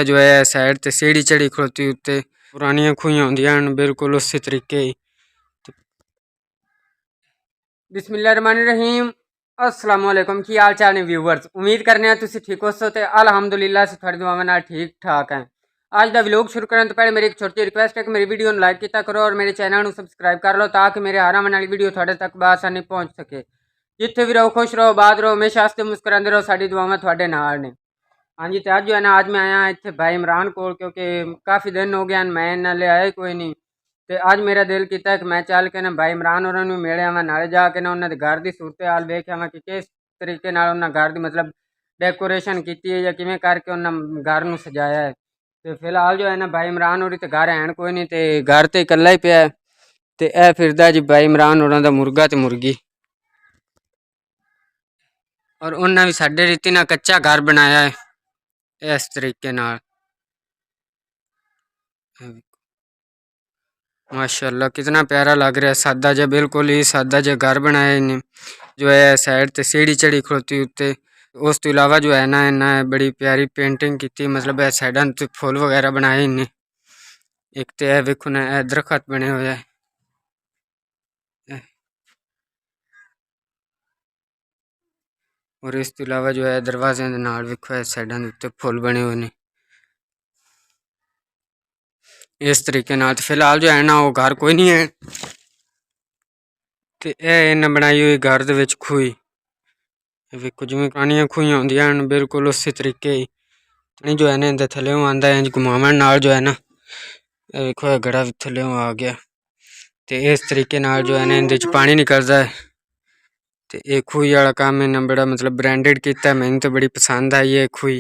जो है साइड ते सीढ़ी चढ़ी खड़ोती उत्ते पुरानियां खूहियां होंदियां न बिल्कुल उसी तरीके ही। बिस्मिल्लाहिर्रहमानिर्रहीम अस्सलाम वालेकुम की हाल चाल ने व्यूवर्स, उम्मीद करने तुसी ठीक हो सो ते अल्हम्दुलिल्लाह से थोड़ी दुआवां नाल ठीक ठाक हैं। आज दा व्लॉग शुरू करने तो पहले मेरी एक छोटी रिक्वेस्ट है कि मेरी वीडियो लाइक किया करो और मेरे चैनल को सब्सक्राइब कर लो ताकि मेरे हर आने वाली वीडियो थोड़े तक बआसानी पहुँच सके। जिथे भी रहो खुश रहो, बात रहो, हमेशा हंसते मुस्कुराते रहो, साडी दुआवां थोड़े नाल ने। हाँ जी, तो अज जो है ना, आज मैं आया इतने भाई इमरान को क्योंकि काफ़ी दिन हो गया मैं नाले आया कोई नहीं। तो अज मेरा दिल किया कि मैं चल के ना भाई इमरान और मिले आवा, नाले जाके ना उन्होंने घर की सूरत हाल वेख आवा कि किस तरीके उन्होंने घर की मतलब डेकोरेशन की है या किमें करके उन्होंने घर में सजाया है। तो फिलहाल जो है ना भाई इमरान और तो घर है कोई नहीं, तो घर तो इकला ही पिया है। तो यह फिरदा जी भाई इमरान और का मुर्गा तो मुर्गी, और उन्हें भी साढ़े रीति ना कच्चा घर बनाया है इस तरीके नाल। माशाल्लाह कितना प्यारा लग रहा है, सादा जा बिल्कुल ही सादा जा घर बनाया इन्हें। जो है साइड ते सीढ़ी चढ़ी खड़ोती उत्ते, उस तो इलावा जो है ना इन्हें बड़ी प्यारी पेंटिंग की, मतलब साइडा ते फुल वगैरह बनाए इन्हें। एक तो यह वेखो ना दरखत बने हुए है, और इस तो इलावा जो है दरवाजे के नाल वेखो साइडा उत्ते फुल बने हुए ने इस तरीके नाल। फिलहाल जो है ना वो घर कोई नहीं है, तो यह इन्हें बनाई हुई घर दे विच खूही वेखो जिवें पुरानियां खूहियां होंदियां न बिल्कुल उसी तरीके ही। पानी जो है ना इनके थल्ले आंदा है घुमावन नाल जो है ना, वेखो गड़ा भी थल्ले आ गया। तो इस तरीके नाल जो है ना इनदे च पानी निकलदा है। तो ये खूही वाला काम इन्हें बड़ा मतलब ब्रांडेड किया, मैनू तो बड़ी पसंद आई है खूही।